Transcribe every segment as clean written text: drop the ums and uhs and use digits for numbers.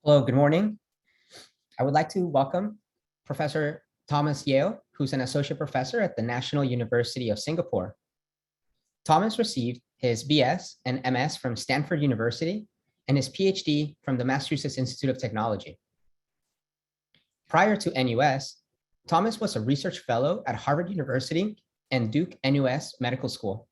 Hello, good morning. I would like to welcome Professor Thomas Yeo, who's an associate professor at the National University of Singapore. Thomas received his BS and MS from Stanford University and his PhD from the Massachusetts Institute of Technology. Prior to NUS, Thomas was a research fellow at Harvard University and Duke NUS Medical School.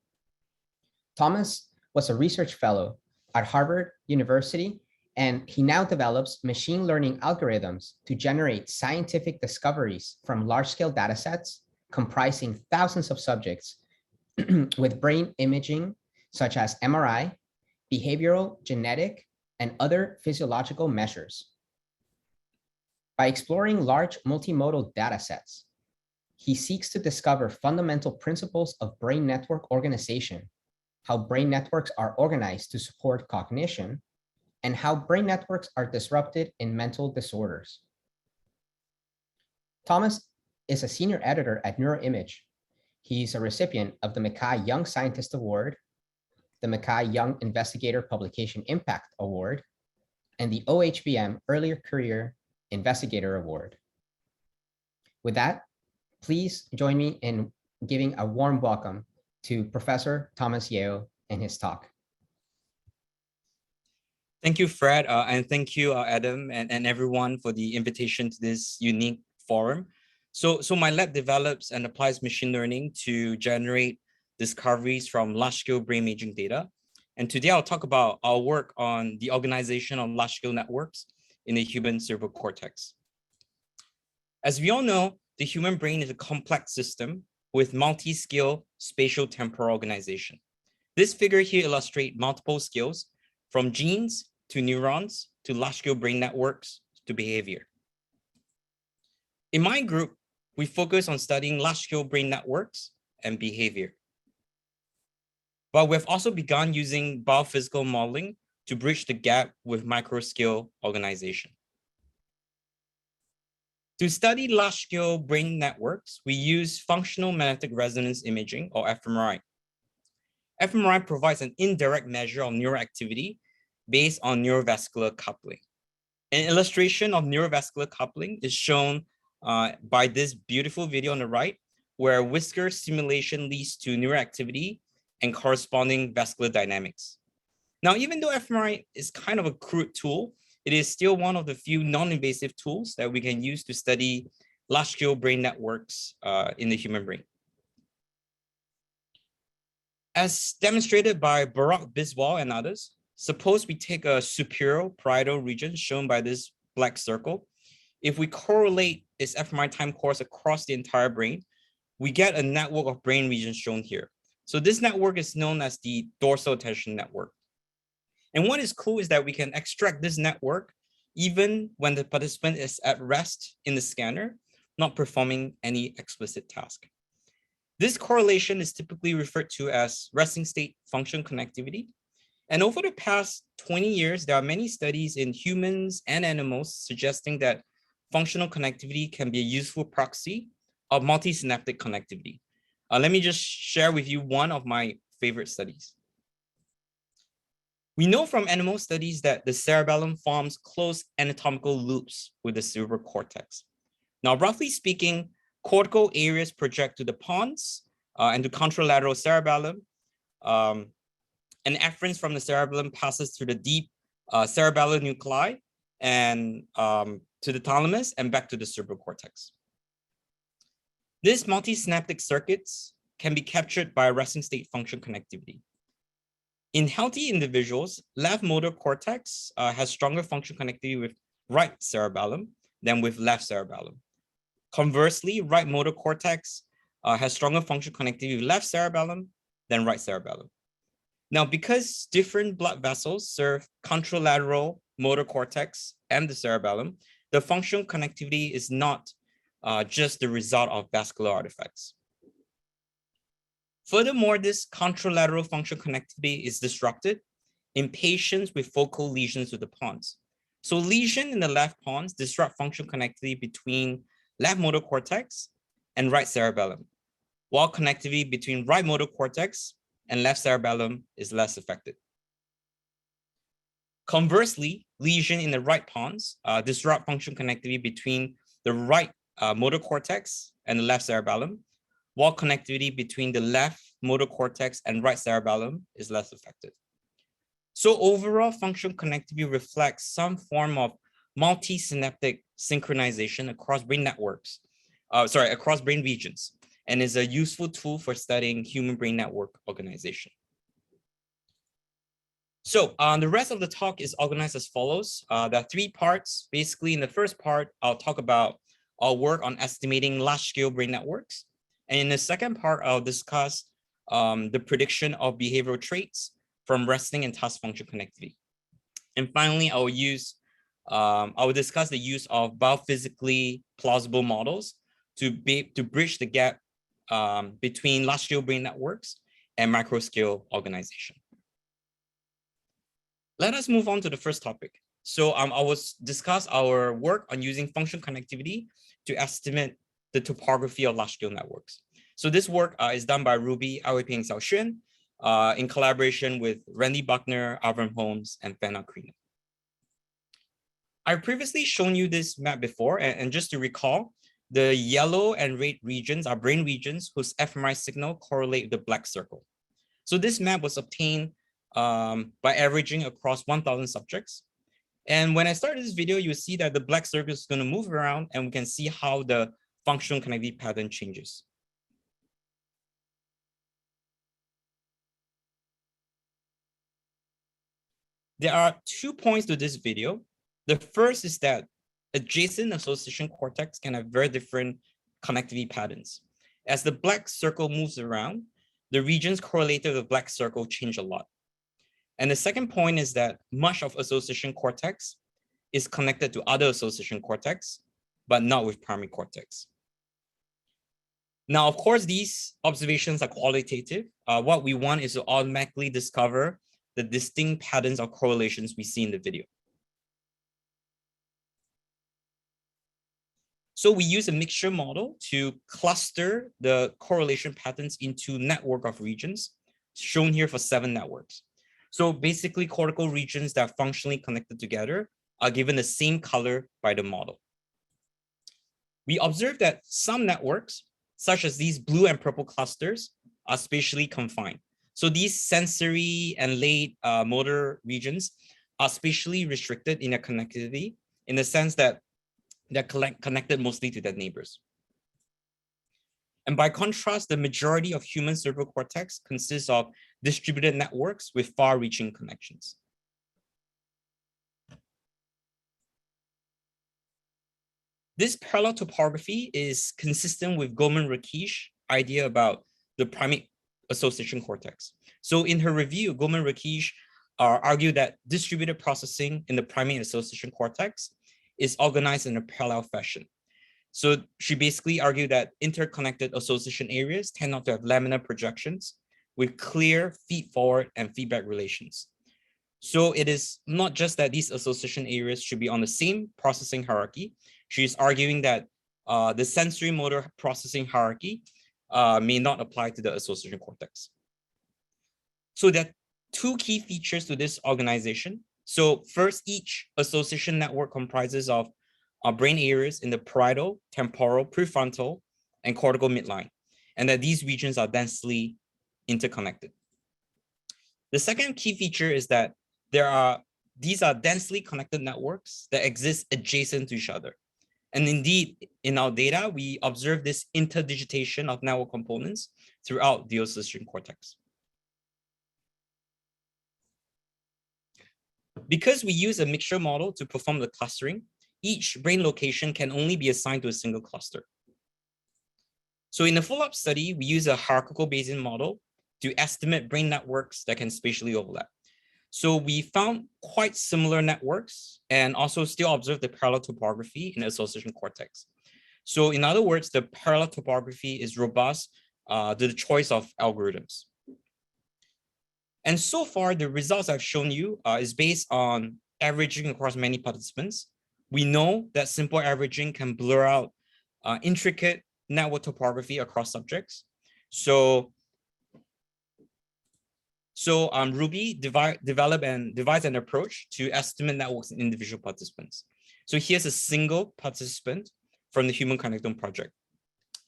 Thomas was a research fellow at Harvard University, and he now develops machine learning algorithms to generate scientific discoveries from large-scale datasets comprising thousands of subjects with brain imaging such as MRI, behavioral, genetic, and other physiological measures. By exploring large multimodal datasets, he seeks to discover fundamental principles of brain network organization, how brain networks are organized to support cognition, and how brain networks are disrupted in mental disorders. Thomas is a senior editor at Neuroimage. He's a recipient of the Mackay Young Scientist Award, the Mackay Young Investigator Publication Impact Award, and the OHBM Earlier Career Investigator Award. With that, please join me in giving a warm welcome to Professor Thomas Yeo and his talk. Thank you, Fred, and thank you, Adam, and everyone for the invitation to this unique forum. So my lab develops and applies machine learning to generate discoveries from large-scale brain imaging data. And today I'll talk about our work on the organization of large-scale networks in the human cerebral cortex. As we all know, the human brain is a complex system with multi-scale spatiotemporal organization. This figure here illustrates multiple scales from genes to neurons to large-scale brain networks to behavior. In my group, we focus on studying large-scale brain networks and behavior. But we've also begun using biophysical modeling to bridge the gap with micro-scale organization. To study large-scale brain networks, we use functional magnetic resonance imaging, or fMRI. fMRI provides an indirect measure of neural activity based on neurovascular coupling. An illustration of neurovascular coupling is shown by this beautiful video on the right, where whisker stimulation leads to neural activity and corresponding vascular dynamics. Now, even though fMRI is kind of a crude tool, it is still one of the few non-invasive tools that we can use to study large-scale brain networks in the human brain. As demonstrated by Barak Biswal and others, suppose we take a superior parietal region shown by this black circle. If we correlate its fMRI time course across the entire brain, we get a network of brain regions shown here. So this network is known as the dorsal attention network. And what is cool is that we can extract this network even when the participant is at rest in the scanner, not performing any explicit task. This correlation is typically referred to as resting state function connectivity. And over the past 20 years, there are many studies in humans and animals suggesting that functional connectivity can be a useful proxy of multi-synaptic connectivity. Let me just share with you one of my favorite studies. We know from animal studies that the cerebellum forms closed anatomical loops with the cerebral cortex. Now, roughly speaking, cortical areas project to the pons and to contralateral cerebellum. An efference from the cerebellum passes through the deep cerebellar nuclei and to the thalamus and back to the cerebral cortex. These multi-synaptic circuits can be captured by resting state function connectivity. In healthy individuals, left motor cortex has stronger function connectivity with right cerebellum than with left cerebellum. Conversely, right motor cortex has stronger function connectivity with left cerebellum than right cerebellum. Now, because different blood vessels serve contralateral motor cortex and the cerebellum, the functional connectivity is not just the result of vascular artifacts. Furthermore, this contralateral function connectivity is disrupted in patients with focal lesions of the pons. So lesion in the left pons disrupt function connectivity between left motor cortex and right cerebellum, while connectivity between right motor cortex and left cerebellum is less affected. Conversely, lesion in the right pons disrupt function connectivity between the right motor cortex and the left cerebellum, while connectivity between the left motor cortex and right cerebellum is less affected. So overall, function connectivity reflects some form of multi-synaptic synchronization across brain networks, across brain regions, and is a useful tool for studying human brain network organization. So the rest of the talk is organized as follows. There are 3 parts. Basically, in the first part, I'll talk about our work on estimating large-scale brain networks. And in the second part, I'll discuss the prediction of behavioral traits from resting and task function connectivity. And finally, I will discuss the use of biophysically plausible models to bridge the gap between large-scale brain networks and micro-scale organization. Let us move on to the first topic. So I will discuss our work on using function connectivity to estimate the topography of large-scale networks. So this work is done by Ruby, Awei and Xiaoxuan in collaboration with Randy Buckner, Avram Holmes, and Fenna Krina. I've previously shown you this map before, and just to recall, the yellow and red regions are brain regions whose fMRI signal correlate with the black circle. So this map was obtained by averaging across 1,000 subjects. And when I started this video, you see that the black circle is going to move around, and we can see how the functional connectivity pattern changes. There are 2 points to this video. The first is that adjacent association cortex can have very different connectivity patterns. As the black circle moves around, the regions correlated with the black circle change a lot. And the second point is that much of association cortex is connected to other association cortex, but not with primary cortex. Now, of course, these observations are qualitative. What we want is to automatically discover the distinct patterns of correlations we see in the video. So we use a mixture model to cluster the correlation patterns into network of regions, shown here for 7 networks. So basically, cortical regions that are functionally connected together are given the same color by the model. We observe that some networks, such as these blue and purple clusters, are spatially confined. So these sensory and late motor regions are spatially restricted in their connectivity, in the sense that they're connected mostly to their neighbors. And by contrast, the majority of human cerebral cortex consists of distributed networks with far-reaching connections. This parallel topography is consistent with Goldman-Rakish's idea about the primate association cortex. So in her review, Goldman-Rakish argued that distributed processing in the primate association cortex is organized in a parallel fashion. So she basically argued that interconnected association areas tend not to have laminar projections with clear feed-forward and feedback relations. So it is not just that these association areas should be on the same processing hierarchy. She's arguing that the sensory motor processing hierarchy may not apply to the association cortex. So there are 2 key features to this organization. So first, each association network comprises of brain areas in the parietal, temporal, prefrontal, and cortical midline, and that these regions are densely interconnected. The second key feature is that these are densely connected networks that exist adjacent to each other. And indeed, in our data, we observe this interdigitation of network components throughout the association cortex. Because we use a mixture model to perform the clustering, each brain location can only be assigned to a single cluster. So in the follow-up study, we use a hierarchical Bayesian model to estimate brain networks that can spatially overlap. So we found quite similar networks and also still observe the parallel topography in the association cortex. So in other words, the parallel topography is robust to the choice of algorithms. And so far, the results I've shown you is based on averaging across many participants. We know that simple averaging can blur out intricate network topography across subjects. So So Ruby developed and devised an approach to estimate networks in individual participants. So here's a single participant from the Human Connectome project.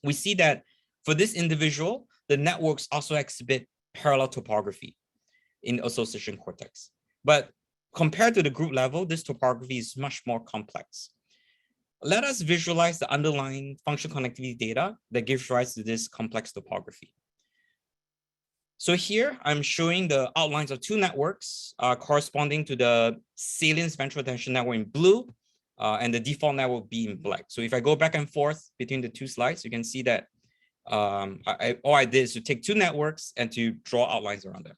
We see that for this individual, the networks also exhibit parallel topography in association cortex. But compared to the group level, this topography is much more complex. Let us visualize the underlying functional connectivity data that gives rise to this complex topography. So here I'm showing the outlines of two networks corresponding to the salient ventral attention network in blue and the default network B in black. So if I go back and forth between the two slides, you can see that all I did is to take two networks and to draw outlines around them.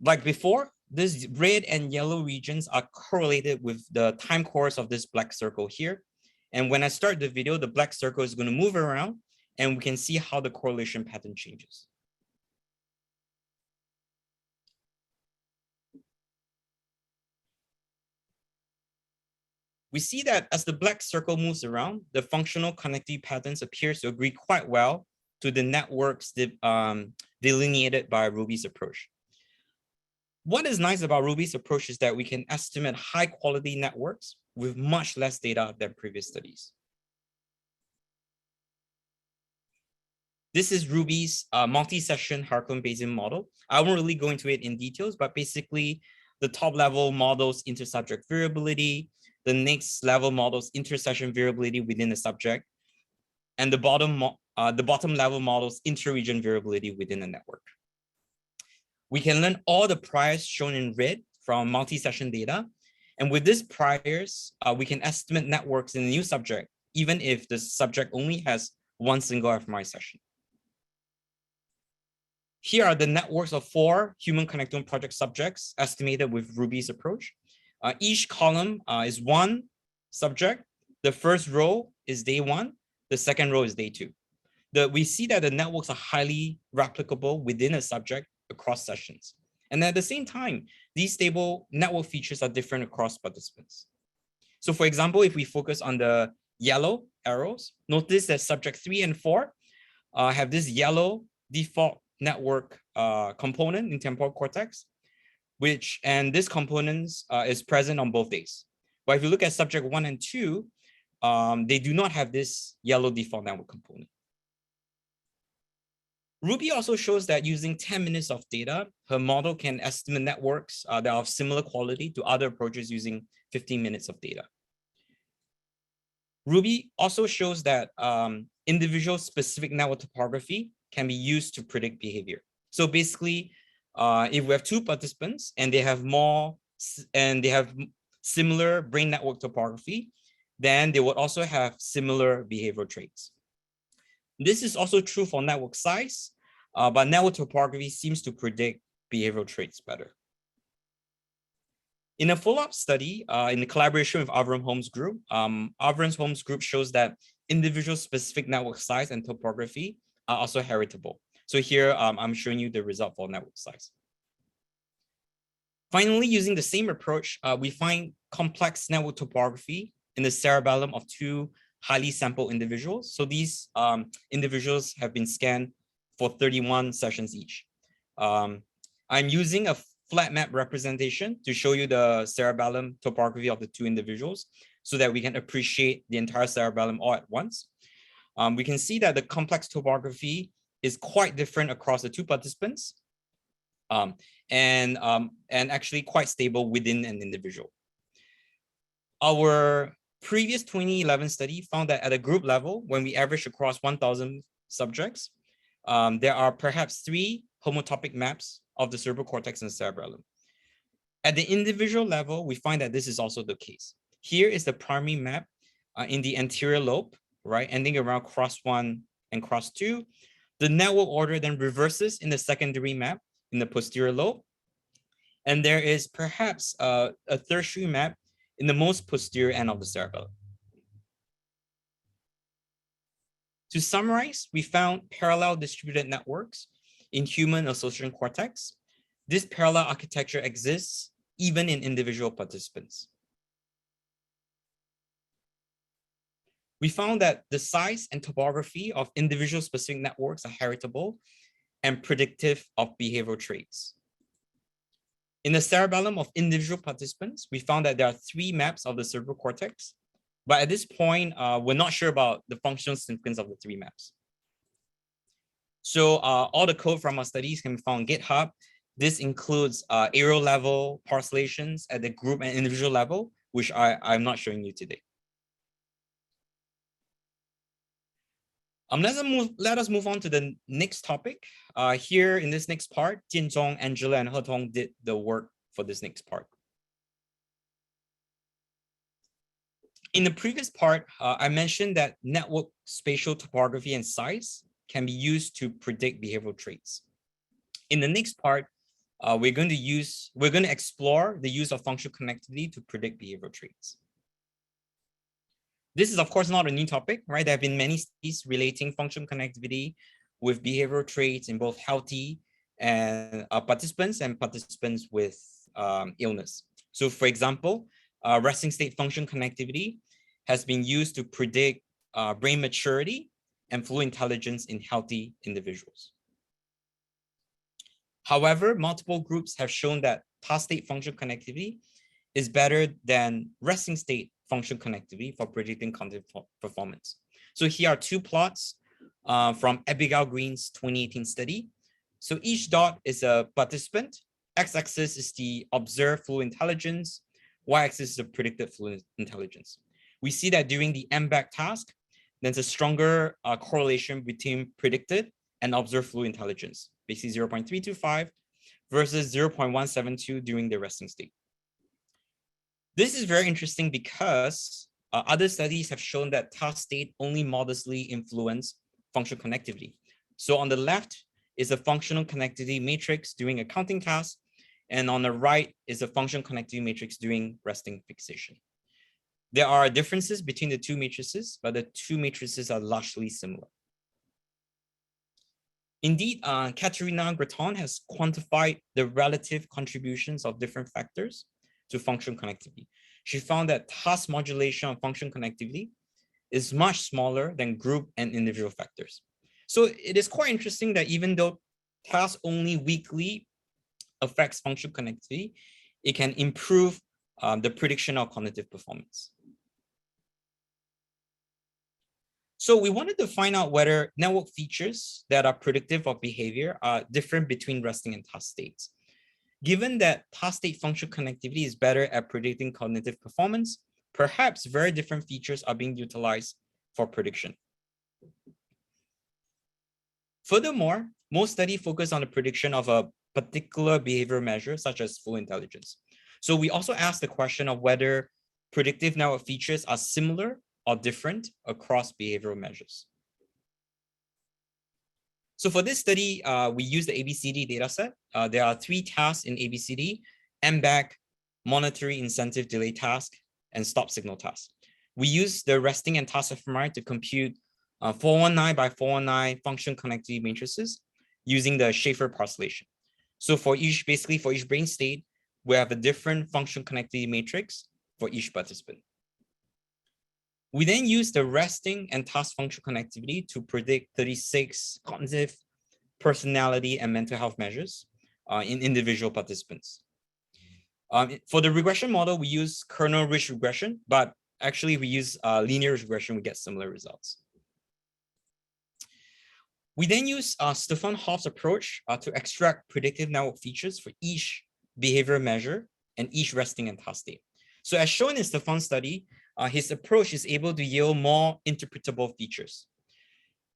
Like before, these red and yellow regions are correlated with the time course of this black circle here. And when I start the video, the black circle is going to move around and we can see how the correlation pattern changes. We see that as the black circle moves around, the functional connectivity patterns appears to agree quite well to the networks delineated by Ruby's approach. What is nice about Ruby's approach is that we can estimate high quality networks with much less data than previous studies. This is Ruby's multi-session hierarchical Bayesian model. I won't really go into it in details, but basically the top level models intersubject variability, the next level models intersession variability within the subject, and the bottom level models interregion variability within the network. We can learn all the priors shown in red from multi-session data. And with these priors, we can estimate networks in the new subject, even if the subject only has one single fMRI session. Here are the networks of 4 Human Connectome project subjects estimated with Ruby's approach. Each column is one subject. The first row is day 1. The second row is day 2. We see that the networks are highly replicable within a subject across sessions. And at the same time, these stable network features are different across participants. So for example, if we focus on the yellow arrows, notice that subject 3 and 4 have this yellow default network component in temporal cortex, and this component is present on both days. But if you look at subject 1 and 2, they do not have this yellow default network component. Ruby also shows that using 10 minutes of data, her model can estimate networks that are of similar quality to other approaches using 15 minutes of data. Ruby also shows that individual specific network topography can be used to predict behavior. So basically, if we have 2 participants and they have similar brain network topography, then they would also have similar behavioral traits. This is also true for network size, but network topography seems to predict behavioral traits better. In a follow-up study, in the collaboration with Avram Holmes' group, Avram Holmes' group shows that individual specific network size and topography are also heritable. So here, I'm showing you the result for network size. Finally, using the same approach, we find complex network topography in the cerebellum of 2 highly sampled individuals. So these individuals have been scanned for 31 sessions each. I'm using a flat map representation to show you the cerebellum topography of the 2 individuals so that we can appreciate the entire cerebellum all at once. We can see that the complex topography is quite different across the 2 participants and actually quite stable within an individual. Our previous 2011 study found that at a group level, when we average across 1,000 subjects, there are perhaps 3 homotopic maps of the cerebral cortex and cerebellum. At the individual level, we find that this is also the case. Here is the primary map in the anterior lobe, right, ending around cross 1 and cross 2. The network order then reverses in the secondary map in the posterior lobe. And there is perhaps a tertiary map in the most posterior end of the cerebellum. To summarize, we found parallel distributed networks in human association cortex. This parallel architecture exists even in individual participants. We found that the size and topography of individual specific networks are heritable, and predictive of behavioral traits. In the cerebellum of individual participants, we found that there are 3 maps of the cerebral cortex, but at this point, we're not sure about the functional significance of the 3 maps. So all the code from our studies can be found on GitHub. This includes aerial level parcellations at the group and individual level, which I'm not showing you today. Let us move on to the next topic. Here in this next part, Jianzhong, Angela, and Hetong did the work for this next part. In the previous part, I mentioned that network spatial topography and size can be used to predict behavioral traits. In the next part, we're going to explore the use of functional connectivity to predict behavioral traits. This is, of course, not a new topic, right? There have been many studies relating functional connectivity with behavioral traits in both healthy and participants with illness. So, for example, resting state function connectivity has been used to predict brain maturity and fluid intelligence in healthy individuals. However, multiple groups have shown that task state function connectivity is better than resting state function connectivity for predicting cognitive performance. So here are 2 plots from Abigail Green's 2018 study. So each dot is a participant. X-axis is the observed fluid intelligence. Y-axis is the predicted fluid intelligence. We see that during the MBAC task, there's a stronger correlation between predicted and observed fluid intelligence, basically 0.325 versus 0.172 during the resting state. This is very interesting because other studies have shown that task state only modestly influence functional connectivity. So on the left is a functional connectivity matrix during a counting task, and on the right is a functional connectivity matrix during resting fixation. There are differences between the 2 matrices, but the 2 matrices are largely similar. Indeed, Katerina Graton has quantified the relative contributions of different factors to functional connectivity. She found that task modulation of functional connectivity is much smaller than group and individual factors. So it is quite interesting that even though task only weakly affects functional connectivity, it can improve the prediction of cognitive performance. So we wanted to find out whether network features that are predictive of behavior are different between resting and task states. Given that task state functional connectivity is better at predicting cognitive performance, perhaps very different features are being utilized for prediction. Furthermore, most studies focus on the prediction of a particular behavioral measure, such as fluid intelligence. So we also asked the question of whether predictive network features are similar or different across behavioral measures. So for this study, we use the ABCD dataset. There are 3 tasks in ABCD: MBAC, monetary incentive delay task, and stop signal task. We use the resting and task fMRI to compute 419 by 419 function connectivity matrices using the Schaefer parcellation. So for each brain state, we have a different function connectivity matrix for each participant. We then use the resting and task function connectivity to predict 36 cognitive, personality, and mental health measures in individual participants. For the regression model, we use kernel-rich regression, but actually we use linear regression, we get similar results. We then use Stefan Hoff's approach to extract predictive network features for each behavior measure and each resting and task state. So as shown in Stefan's study, his approach is able to yield more interpretable features.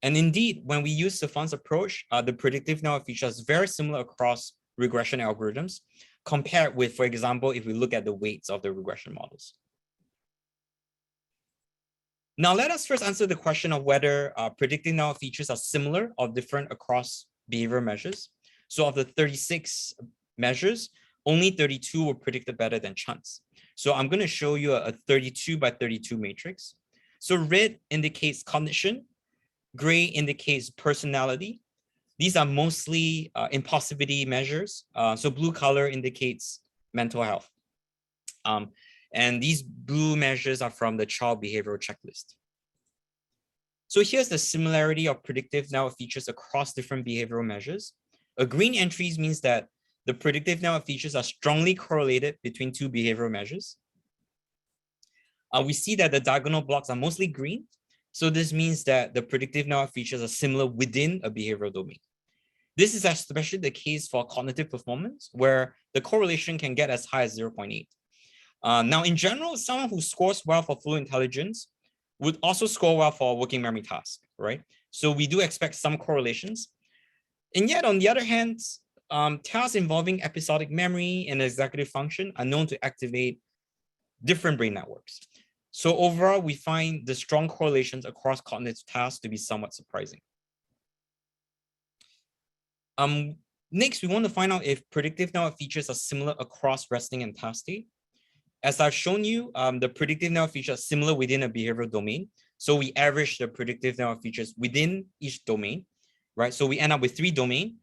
And indeed, when we use Stefan's approach, the predictive network features are very similar across regression algorithms, compared with, for example, if we look at the weights of the regression models. Now, let us first answer the question of whether predictive network features are similar or different across behavior measures. So of the 36 measures, only 32 were predicted better than chance. So I'm going to show you a 32 by 32 matrix. So red indicates cognition, gray indicates personality. These are mostly impulsivity measures. So blue color indicates mental health. And these blue measures are from the child behavioral checklist. So here's the similarity of predictive network features across different behavioral measures. Green entries means that the predictive network features are strongly correlated between two behavioral measures. We see that the diagonal blocks are mostly green. So this means that the predictive network features are similar within a behavioral domain. This is especially the case for cognitive performance, where the correlation can get as high as 0.8. Now, in general, someone who scores well for fluid intelligence would also score well for a working memory task, right? So we do expect some correlations. And yet, on the other hand, tasks involving episodic memory and executive function are known to activate different brain networks. So overall, we find the strong correlations across cognitive tasks to be somewhat surprising. Next, we want to find out if predictive network features are similar across resting and task state. As I've shown you, the predictive network features are similar within a behavioral domain. So we average the predictive network features within each domain, right? So we end up with three domains,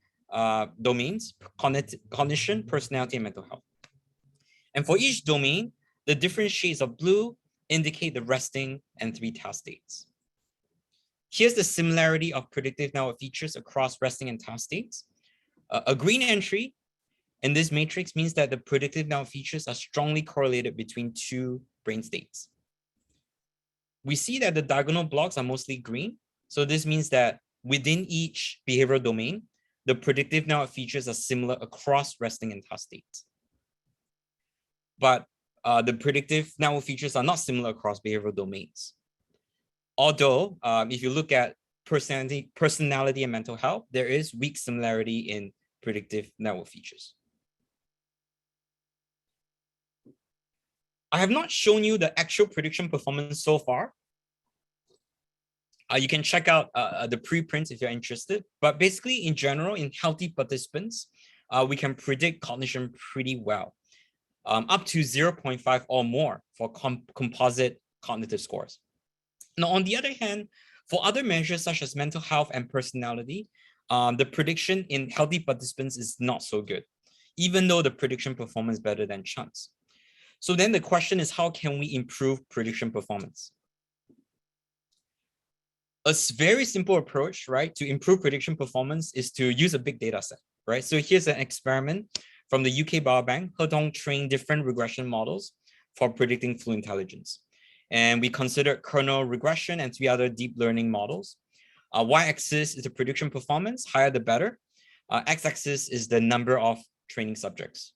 cognition, personality, and mental health. And for each domain, the different shades of blue indicate the resting and three task states. Here's the similarity of predictive network features across resting and task states. A green entry in this matrix means that the predictive network features are strongly correlated between two brain states. We see that the diagonal blocks are mostly green. So this means that within each behavioral domain, the predictive network features are similar across resting and task states. But the predictive network features are not similar across behavioral domains. Although, if you look at personality and mental health, there is weak similarity in predictive network features. I have not shown you the actual prediction performance so far. You can check out the preprints if you're interested. But basically, in general, in healthy participants, we can predict cognition pretty well, up to 0.5 or more for composite cognitive scores. Now, on the other hand, for other measures such as mental health and personality, the prediction in healthy participants is not so good, even though the prediction performance is better than chance. So then the question is, how can we improve prediction performance? A very simple approach, right, to improve prediction performance is to use a big data set, right? So here's an experiment from the UK Biobank. Hedong trained different regression models for predicting fluid intelligence. And we considered kernel regression and 3 other deep learning models. Y-axis is the prediction performance, higher the better. X-axis is the number of training subjects.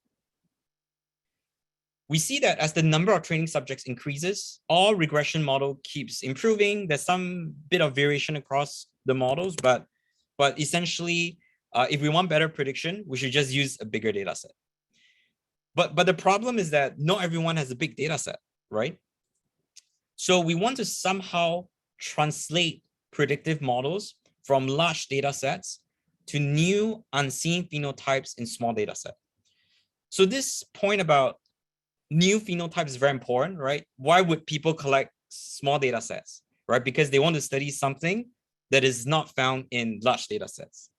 We see that as the number of training subjects increases, all regression model keeps improving. There's some bit of variation across the models, but essentially, if we want better prediction, we should just use a bigger data set. But the problem is that not everyone has a big data set, right? So we want to somehow translate predictive models from large data sets to new unseen phenotypes in small data set. So this point about new phenotypes is very important, right? Why would people collect small data sets, right? Because they want to study something that is not found in large data sets.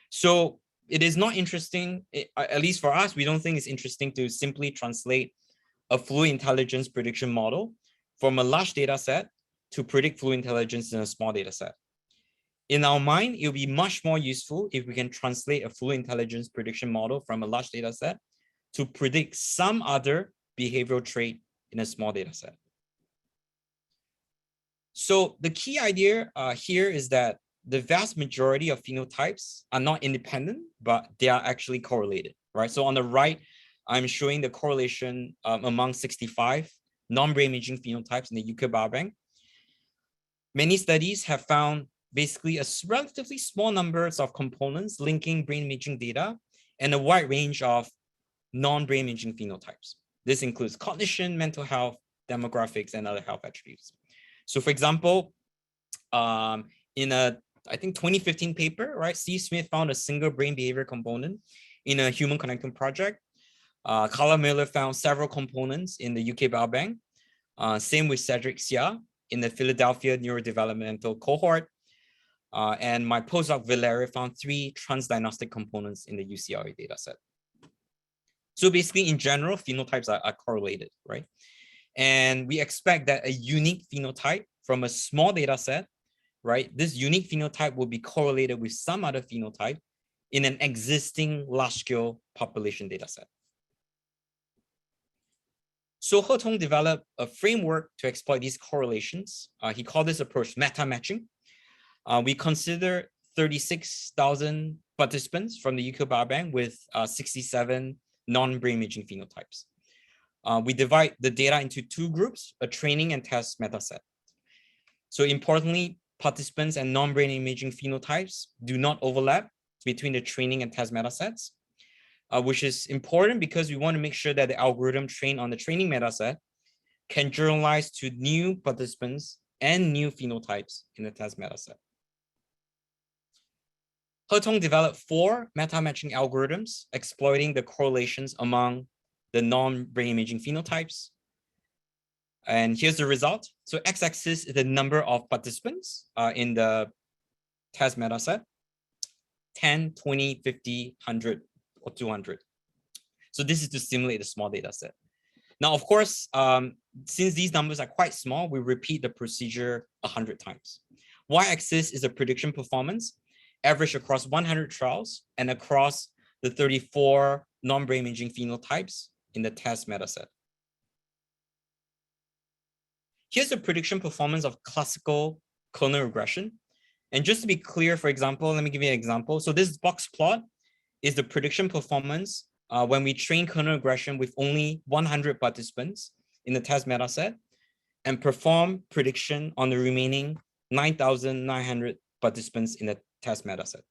So it is not interesting, at least for us, we don't think it's interesting to simply translate a fluid intelligence prediction model from a large data set to predict fluid intelligence in a small data set. In our mind, it will be much more useful if we can translate a fluid intelligence prediction model from a large data set to predict some other behavioral trait in a small data set. So the key idea here is that the vast majority of phenotypes are not independent, but they are actually correlated, right? So on the right, I'm showing the correlation among 65 non-brain imaging phenotypes in the UK Biobank. Many studies have found basically a relatively small numbers of components linking brain imaging data and a wide range of non-brain imaging phenotypes. This includes cognition, mental health, demographics, and other health attributes. So for example, in a, I think 2015 paper, right, C. Smith found a single brain behavior component in a human connecting project. Carla Miller found several components in the UK Biobank. Same with Cedric Xia in the Philadelphia neurodevelopmental cohort. And my postdoc Valeria found 3 transdiagnostic components in the UCLA dataset. So basically, in general, phenotypes are correlated, right? And we expect that a unique phenotype from a small data set, right? This unique phenotype will be correlated with some other phenotype in an existing large-scale population dataset. So He Tong developed a framework to exploit these correlations. He called this approach meta-matching. We consider 36,000 participants from the UK Biobank with 67 non-brain imaging phenotypes. We divide the data into two groups, a training and test metaset. So importantly, participants and non-brain imaging phenotypes do not overlap between the training and test metasets, which is important because we want to make sure that the algorithm trained on the training metaset can generalize to new participants and new phenotypes in the test metaset. He Tong developed 4 meta-matching algorithms exploiting the correlations among the non-brain imaging phenotypes. And here's the result. So x-axis is the number of participants in the test metaset, 10, 20, 50, 100, or 200. So this is to simulate a small data set. Now, of course, since these numbers are quite small, we repeat the procedure 100 times. Y-axis is a prediction performance, averaged across 100 trials and across the 34 non-brain imaging phenotypes in the test metaset. Here's the prediction performance of classical clonal regression. And just to be clear, for example, let me give you an example. So this box plot is the prediction performance when we train clonal regression with only 100 participants in the test metaset and perform prediction on the remaining 9,900 participants in the test metaset.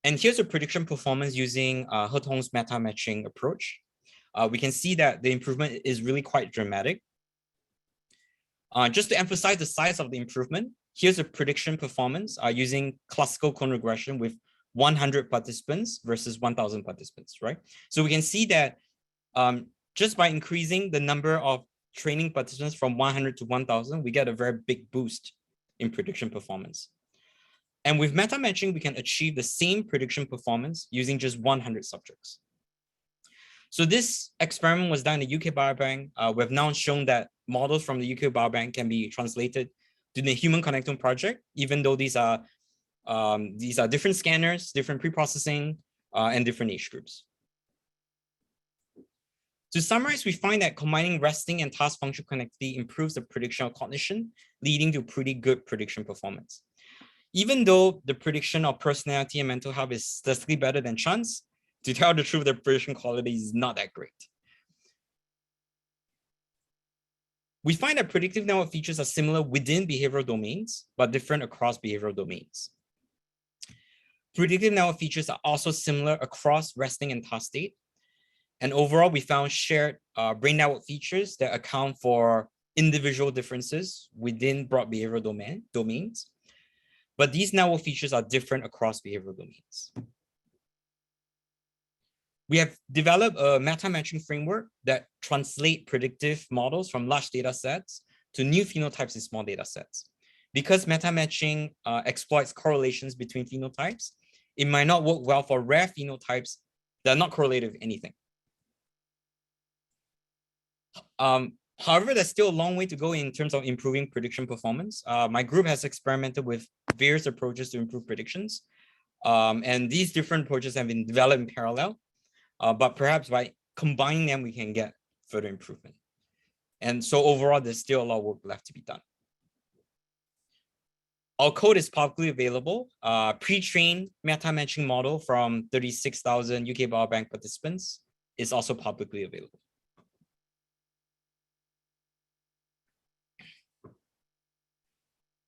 And here's a prediction performance using He Tong's meta-matching approach. We can see that the improvement is really quite dramatic. Just to emphasize the size of the improvement, here's a prediction performance using classical clonal regression with 100 participants versus 1,000 participants, right? So we can see that just by increasing the number of training participants from 100 to 1,000, we get a very big boost in prediction performance. And with meta-matching, we can achieve the same prediction performance using just 100 subjects. So this experiment was done in the UK Biobank. We've now shown that models from the UK Biobank can be translated to the Human Connectome project, even though these are different scanners, different pre-processing, and different age groups. To summarize, we find that combining resting and task function connectivity improves the prediction of cognition, leading to pretty good prediction performance. Even though the prediction of personality and mental health is statistically better than chance, to tell the truth, the prediction quality is not that great. We find that predictive network features are similar within behavioral domains, but different across behavioral domains. Predictive network features are also similar across resting and task state. And overall, we found shared brain network features that account for individual differences within broad behavioral domains. But these network features are different across behavioral domains. We have developed a meta-matching framework that translate predictive models from large data sets to new phenotypes in small data sets. Because meta-matching exploits correlations between phenotypes, it might not work well for rare phenotypes that are not correlated with anything. However, there's still a long way to go in terms of improving prediction performance. My group has experimented with various approaches to improve predictions. And these different approaches have been developed in parallel. But perhaps by combining them, we can get further improvement. And so overall, there's still a lot of work left to be done. Our code is publicly available. Pre-trained meta-matching model from 36,000 UK Biobank participants is also publicly available.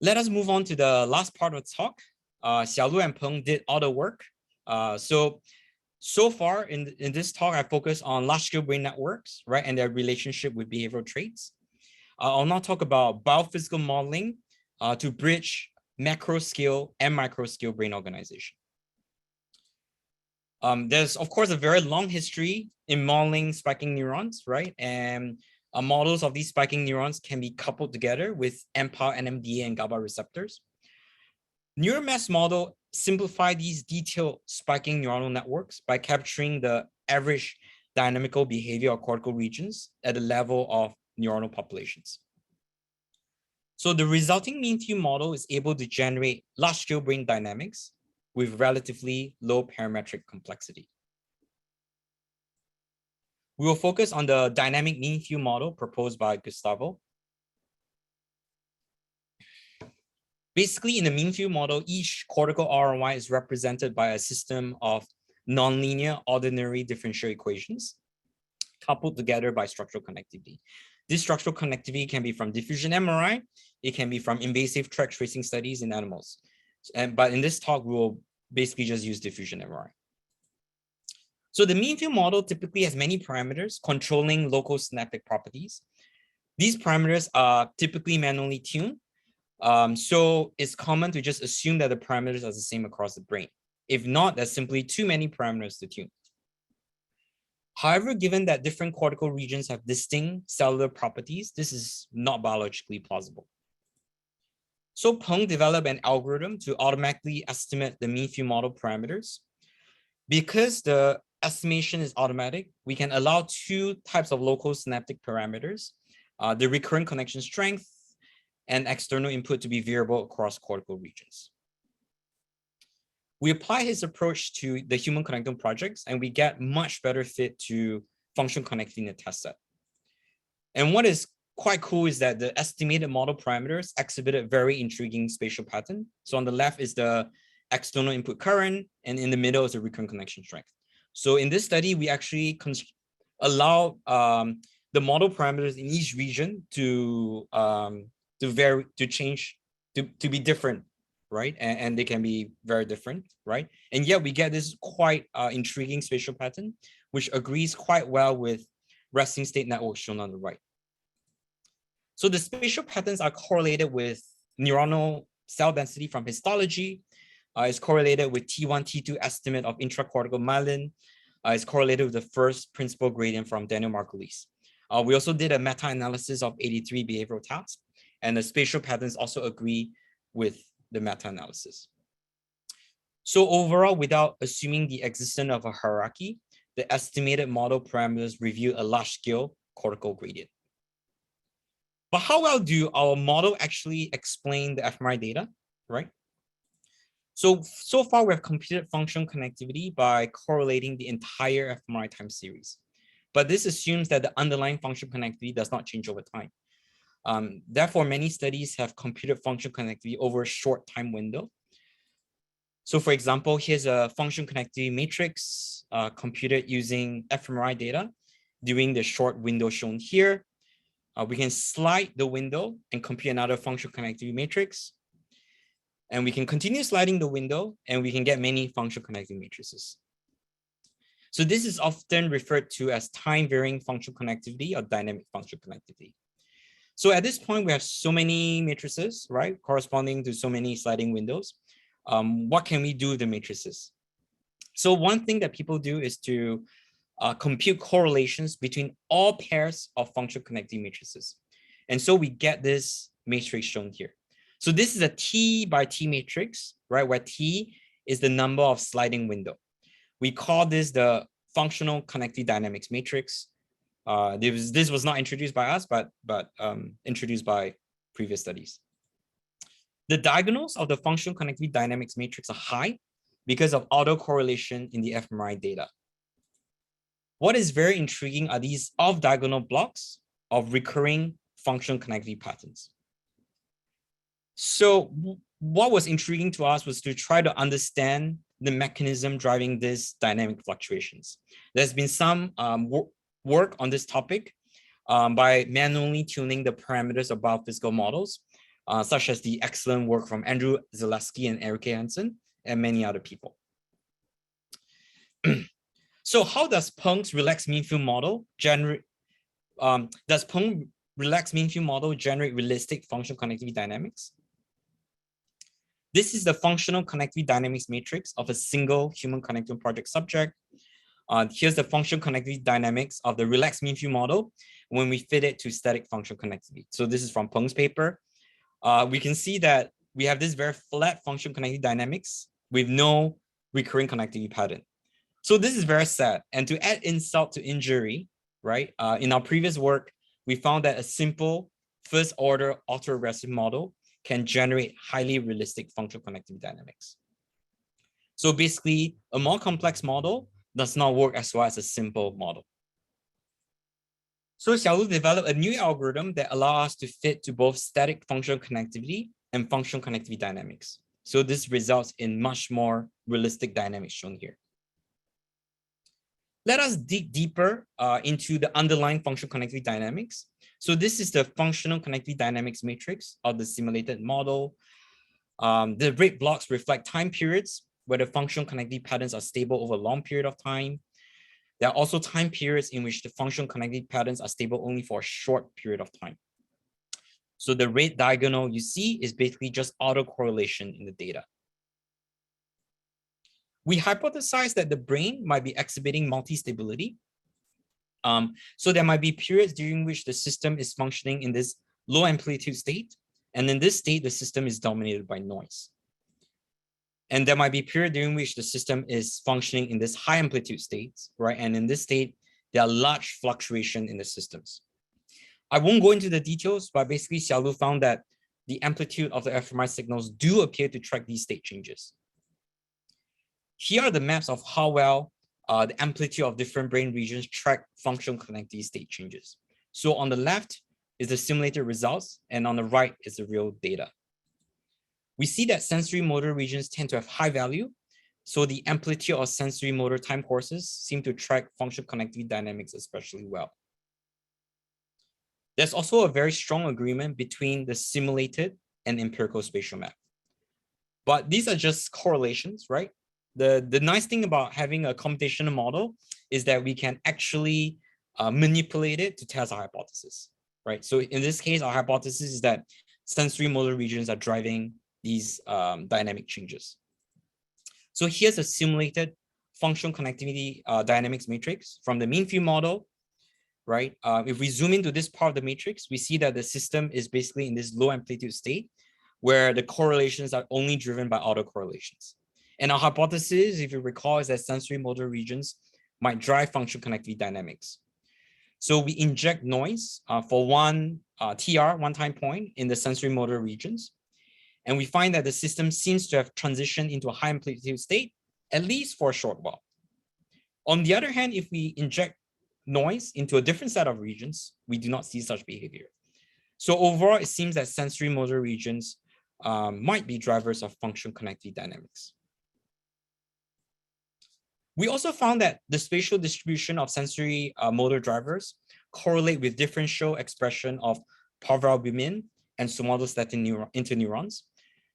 Let us move on to the last part of the talk. Xiaolu and Peng did all the work. So far in this talk, I focus on large-scale brain networks, right, and their relationship with behavioral traits. I'll now talk about biophysical modeling to bridge macro-scale and micro-scale brain organization. There's, of course, a very long history in modeling spiking neurons, right? And models of these spiking neurons can be coupled together with mPOW, NMDA, and GABA receptors. NeuroMass model simplify these detailed spiking neuronal networks by capturing the average dynamical behavior of cortical regions at the level of neuronal populations. So the resulting mean-to model is able to generate large-scale brain dynamics with relatively low parametric complexity. We will focus on the dynamic mean field model proposed by Gustavo. Basically, in the mean field model, each cortical ROI is represented by a system of nonlinear ordinary differential equations coupled together by structural connectivity. This structural connectivity can be from diffusion MRI, it can be from invasive tract tracing studies in animals. But in this talk, we will basically just use diffusion MRI. So the mean field model typically has many parameters controlling local synaptic properties. These parameters are typically manually tuned. So it's common to just assume that the parameters are the same across the brain. If not, there's simply too many parameters to tune. However, given that different cortical regions have distinct cellular properties, this is not biologically plausible. So Peng developed an algorithm to automatically estimate the mean field model parameters. Because the estimation is automatic, we can allow two types of local synaptic parameters, the recurrent connection strength and external input to be variable across cortical regions. We apply his approach to the human connectome projects and we get much better fit to function connectivity in the test set. And what is quite cool is that the estimated model parameters exhibited very intriguing spatial pattern. So on the left is the external input current and in the middle is the recurrent connection strength. So in this study, we actually allow the model parameters in each region to change, to be different, right? And they can be very different, right? And yet we get this quite intriguing spatial pattern, which agrees quite well with resting state networks shown on the right. So the spatial patterns are correlated with neuronal cell density from histology. It's correlated with T1, T2 estimate of intracortical myelin. It's correlated with the first principal gradient from Daniel Margulies. We also did a meta-analysis of 83 behavioral tasks, and the spatial patterns also agree with the meta-analysis. So overall, without assuming the existence of a hierarchy, the estimated model parameters reveal a large-scale cortical gradient. But how well do our model actually explain the fMRI data, right? So far we have computed functional connectivity by correlating the entire fMRI time series. But this assumes that the underlying functional connectivity does not change over time. Therefore, many studies have computed functional connectivity over a short time window. So for example, here's a functional connectivity matrix computed using fMRI data during the short window shown here. We can slide the window and compute another functional connectivity matrix. And we can continue sliding the window and we can get many functional connectivity matrices. So this is often referred to as time varying functional connectivity or dynamic functional connectivity. So at this point, we have so many matrices, right? Corresponding to so many sliding windows. What can we do with the matrices? So one thing that people do is to compute correlations between all pairs of functional connectivity matrices. And so we get this matrix shown here. So this is a T by T matrix, right? Where T is the number of sliding window. We call this the functional connectivity dynamics matrix. This was not introduced by us, but introduced by previous studies. The diagonals of the functional connectivity dynamics matrix are high because of autocorrelation in the fMRI data. What is very intriguing are these off-diagonal blocks of recurring functional connectivity patterns. So what was intriguing to us was to try to understand the mechanism driving these dynamic fluctuations. There's been some work on this topic by manually tuning the parameters of biophysical models, such as the excellent work from Andrew Zaleski and Eric Hansen and many other people. So how does Peng's relaxed mean field model generate? Does Peng's relaxed mean field model generate realistic functional connectivity dynamics? This is the functional connectivity dynamics matrix of a single human connectome project subject. Here's the functional connectivity dynamics of the relaxed mean field model when we fit it to static functional connectivity. So this is from Peng's paper. We can see that we have this very flat functional connectivity dynamics with no recurring connectivity pattern. So this is very sad. And to add insult to injury, right? In our previous work, we found that a simple first order autoregressive model can generate highly realistic functional connectivity dynamics. So basically, a more complex model does not work as well as a simple model. So Xiaolu developed a new algorithm that allows us to fit to both static functional connectivity and functional connectivity dynamics. So this results in much more realistic dynamics shown here. Let us dig deeper into the underlying functional connectivity dynamics. So this is the functional connectivity dynamics matrix of the simulated model. The red blocks reflect time periods where the functional connectivity patterns are stable over a long period of time. There are also time periods in which the functional connectivity patterns are stable only for a short period of time. So the red diagonal you see is basically just autocorrelation in the data. We hypothesized that the brain might be exhibiting multi-stability. So there might be periods during which the system is functioning in this low amplitude state. And in this state, the system is dominated by noise. And there might be a period during which the system is functioning in this high amplitude states, right? And in this state, there are large fluctuations in the systems. I won't go into the details, but basically Xiaolu found that the amplitude of the fMRI signals do appear to track these state changes. Here are the maps of how well the amplitude of different brain regions track functional connectivity state changes. So on the left is the simulated results, and on the right is the real data. We see that sensory motor regions tend to have high value, so the amplitude of sensory motor time courses seem to track functional connectivity dynamics especially well. There's also a very strong agreement between the simulated and empirical spatial map. But these are just correlations, right? The nice thing about having a computational model is that we can actually manipulate it to test our hypothesis, right? So in this case, our hypothesis is that sensory motor regions are driving these dynamic changes. So here's a simulated functional connectivity dynamics matrix from the mean field model, right? If we zoom into this part of the matrix, we see that the system is basically in this low amplitude state where the correlations are only driven by autocorrelations. And our hypothesis, if you recall, is that sensory motor regions might drive functional connectivity dynamics. So we inject noise for one TR, one time point in the sensory motor regions. And we find that the system seems to have transitioned into a high amplitude state, at least for a short while. On the other hand, if we inject noise into a different set of regions, we do not see such behavior. So overall, it seems that sensory motor regions might be drivers of functional connectivity dynamics. We also found that the spatial distribution of sensory motor drivers correlate with differential expression of Parvalbumin and Somatostatin interneurons.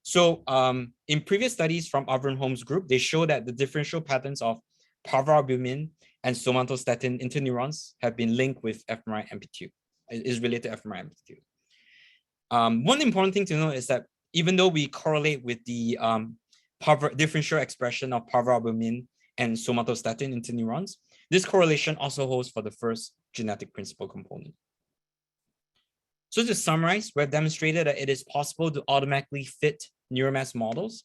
So in previous studies from Avron-Holmes group, they show that the differential patterns of Parvalbumin and Somatostatin interneurons have been linked with fMRI amplitude, is related to fMRI amplitude. One important thing to note is that even though we correlate with the differential expression of Parvalbumin and somatostatin interneurons, this correlation also holds for the first genetic principal component. So to summarize, we've demonstrated that it is possible to automatically fit neuromass models.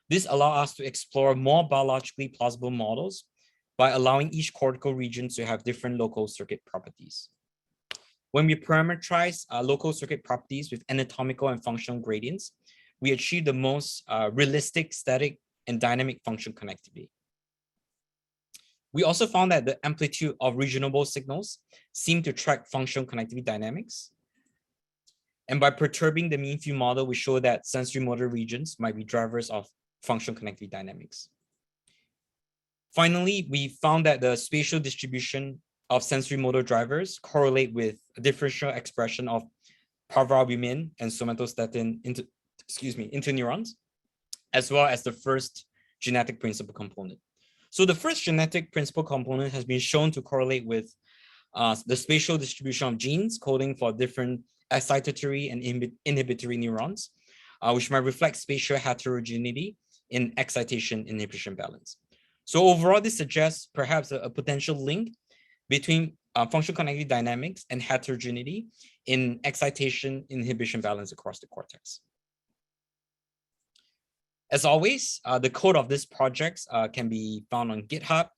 This allows us to explore more biologically plausible models by allowing each cortical region to have different local circuit properties. When we parameterize local circuit properties with anatomical and functional gradients, we achieve the most realistic static and dynamic function connectivity. We also found that the amplitude of regional signals seem to track functional connectivity dynamics. And by perturbing the mean field model, we show that sensory motor regions might be drivers of functional connectivity dynamics. Finally, we found that the spatial distribution of sensory motor drivers correlate with a differential expression of Parvalbumin and somatostatin interneurons, as well as the first genetic principal component. So the first genetic principal component has been shown to correlate with the spatial distribution of genes coding for different excitatory and inhibitory neurons, which might reflect spatial heterogeneity in excitation inhibition balance. So overall, this suggests perhaps a potential link between functional connectivity dynamics and heterogeneity in excitation inhibition balance across the cortex. As always, the code of this project can be found on GitHub.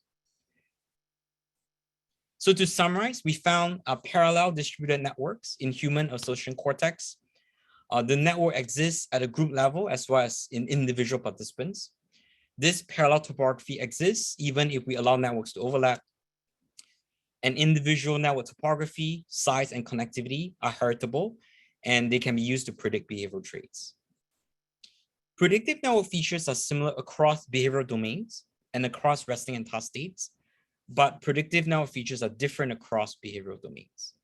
So to summarize, we found parallel distributed networks in human association cortex. The network exists at a group level as well as in individual participants. This parallel topography exists even if we allow networks to overlap. And individual network topography, size, and connectivity are heritable, and they can be used to predict behavioral traits. Predictive network features are similar across behavioral domains and across resting and task states, but predictive network features are different across behavioral domains.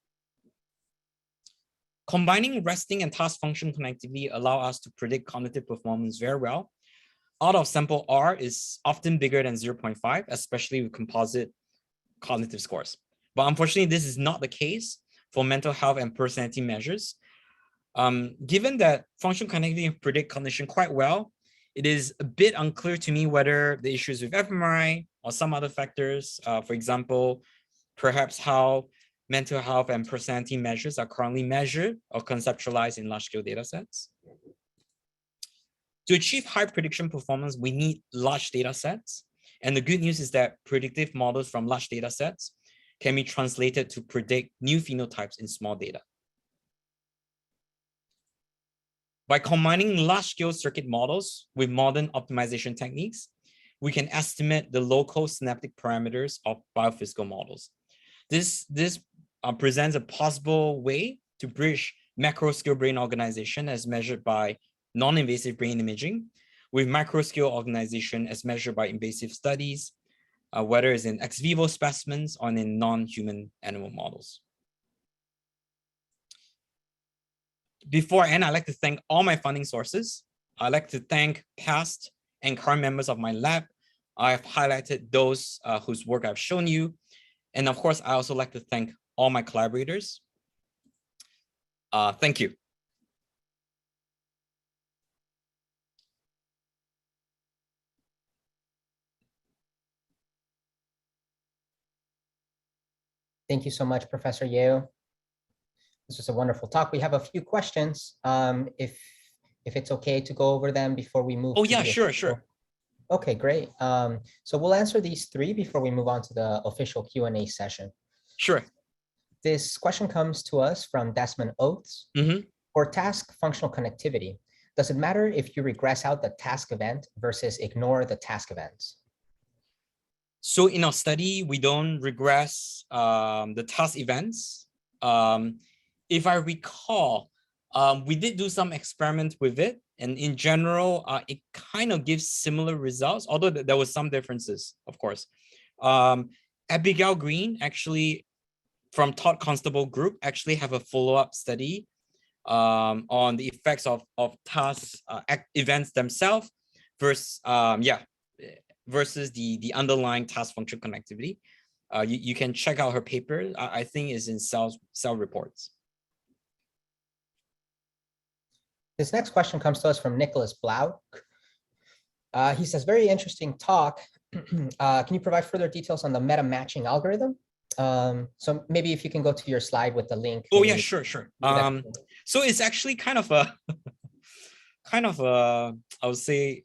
Combining resting and task function connectivity allow us to predict cognitive performance very well. Out of sample R is often bigger than 0.5, especially with composite cognitive scores. But unfortunately, this is not the case for mental health and personality measures. Given that functional connectivity can predict cognition quite well, it is a bit unclear to me whether the issues with fMRI or some other factors, for example, perhaps how mental health and personality measures are currently measured or conceptualized in large-scale data sets. To achieve high prediction performance, we need large data sets. And the good news is that predictive models from large data sets can be translated to predict new phenotypes in small data. By combining large-scale circuit models with modern optimization techniques, we can estimate the local synaptic parameters of biophysical models. This presents a possible way to bridge macro-scale brain organization as measured by non-invasive brain imaging with micro-scale organization as measured by invasive studies, whether it's in ex vivo specimens or in non-human animal models. Before I end, I'd like to thank all my funding sources. I'd like to thank past and current members of my lab. I've highlighted those whose work I've shown you. And of course, I also like to thank all my collaborators. Thank you. Thank you so much, Professor Yeo. This was a wonderful talk. We have a few questions. If it's okay to go over them before we move. Oh yeah, sure. Okay, great. So we'll answer these three before we move on to the official Q&A session. Sure. This question comes to us from Desmond Oates. For task functional connectivity, does it matter if you regress out the task event versus ignore the task events? So in our study, we don't regress the task events. If I recall, we did do some experiment with it. And in general, it kind of gives similar results, although there was some differences, of course. Abigail Green, actually, from Todd Constable Group, actually have a follow-up study on the effects of task events themselves versus, versus the underlying task function connectivity. You can check out her paper. I think is in Cell Reports. This next question comes to us from Nicholas Blau. He says, very interesting talk. Can you provide further details on the meta matching algorithm? So maybe if you can go to your slide with the link. Oh yeah, sure. So it's actually kind of a, I would say,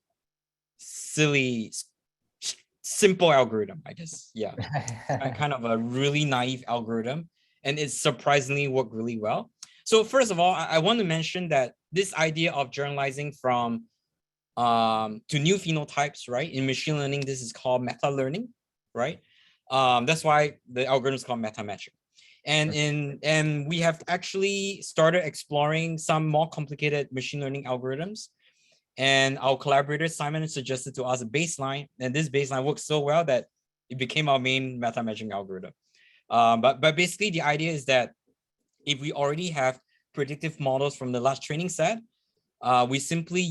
silly, simple algorithm, I guess. Yeah, kind of a really naive algorithm, and it surprisingly worked really well. So first of all, I want to mention that this idea of generalizing from to new phenotypes, right? In machine learning, this is called meta learning, right? That's why the algorithm is called meta matching. And we have actually started exploring some more complicated machine learning algorithms. And our collaborator Simon suggested to us a baseline, and this baseline works so well that it became our main meta matching algorithm. But basically, the idea is that if we already have predictive models from the large training set, we simply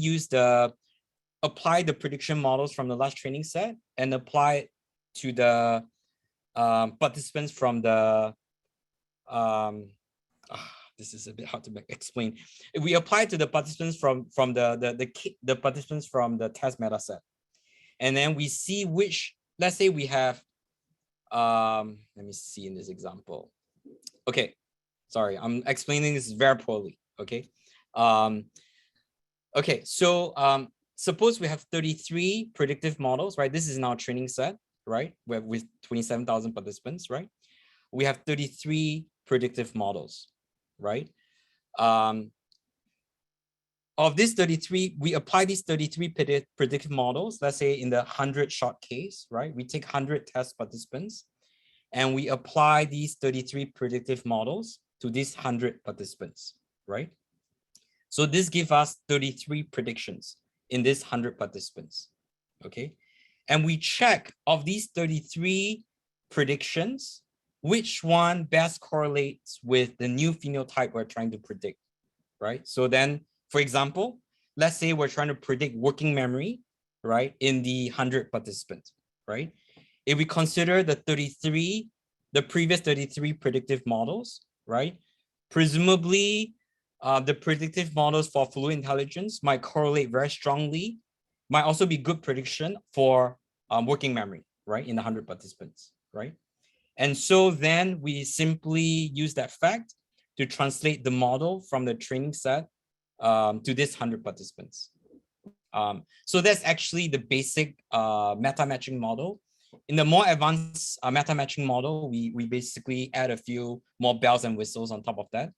apply the prediction models from the large training set and apply it to the participants from the this is a bit hard to explain. If we apply it to the participants from the participants from the test meta set, and then we see which, let's say we have let me see in this example. Okay, sorry, I'm explaining this very poorly. Okay, okay, so suppose we have 33 predictive models, right? This is in our training set, right? With 27,000 participants, right? We have 33 predictive models, right? of this 33, we apply these 33 predictive models, let's say in the 100-shot case, right? We take 100 test participants and we apply these 33 predictive models to these 100 participants, right? So this gives us 33 predictions in this 100 participants, okay? And we check of these 33 predictions, which one best correlates with the new phenotype we're trying to predict, right? So then, for example, let's say we're trying to predict working memory, right, in the 100 participants, right? If we consider the previous 33 predictive models, right, presumably the predictive models for fluid intelligence might correlate very strongly, might also be good prediction for working memory, right, in the 100 participants, right? And so then we simply use that fact to translate the model from the training set to this 100 participants. So that's actually the basic meta-matching model. In the more advanced meta-matching model, we basically add a few more bells and whistles on top of that,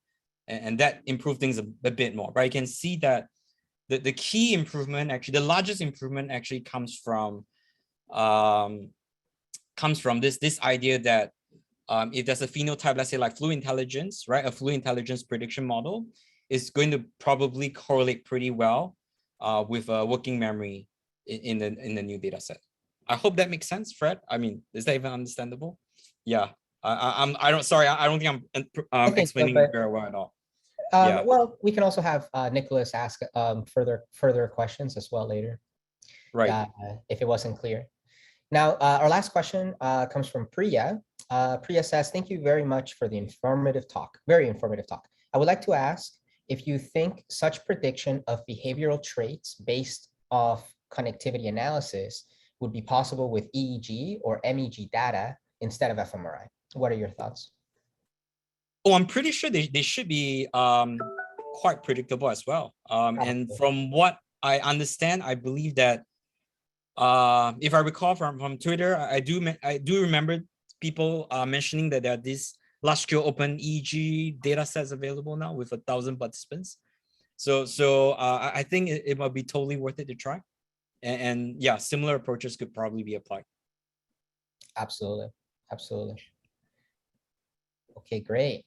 and that improves things a bit more. But you can see that the key improvement, actually, the largest improvement actually comes from this idea that if there's a phenotype, let's say like fluid intelligence, right? A fluid intelligence prediction model is going to probably correlate pretty well with working memory in the new data set. I hope that makes sense, Fred. I mean, is that even understandable? Yeah. I don't think I'm explaining it very well at all. Yeah. Well, we can also have Nicholas ask further questions as well later. Right. If it wasn't clear. Now, our last question comes from Priya. Priya says, thank you very much for the informative talk, very informative talk. I would like to ask if you think such prediction of behavioral traits based off connectivity analysis would be possible with EEG or MEG data instead of fMRI. What are your thoughts? Oh, I'm pretty sure they should be quite predictable as well. And from what I understand, I believe that if I recall from Twitter, I do remember people mentioning that there are these large-scale open EEG data sets available now with 1,000 participants. So I think it might be totally worth it to try. And yeah, similar approaches could probably be applied. Absolutely. Absolutely. Okay, great.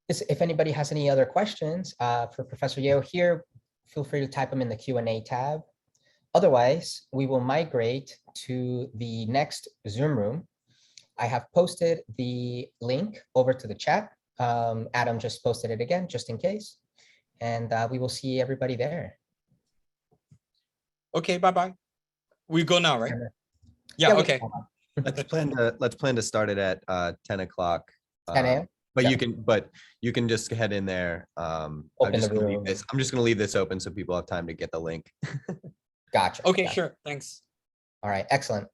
If anybody has any other questions for Professor Yeo here, feel free to type them in the Q&A tab. Otherwise, we will migrate to the next Zoom room. I have posted the link over to the chat. Adam just posted it again, just in case. And we will see everybody there. Okay, bye-bye. We go now, right? Yeah, okay. Let's plan to start it at 10 o'clock. 10 a.m. But you can just head in there. I'm just gonna leave this open so people have time to get the link. Gotcha. Okay, gotcha. sure. Thanks. All right, excellent.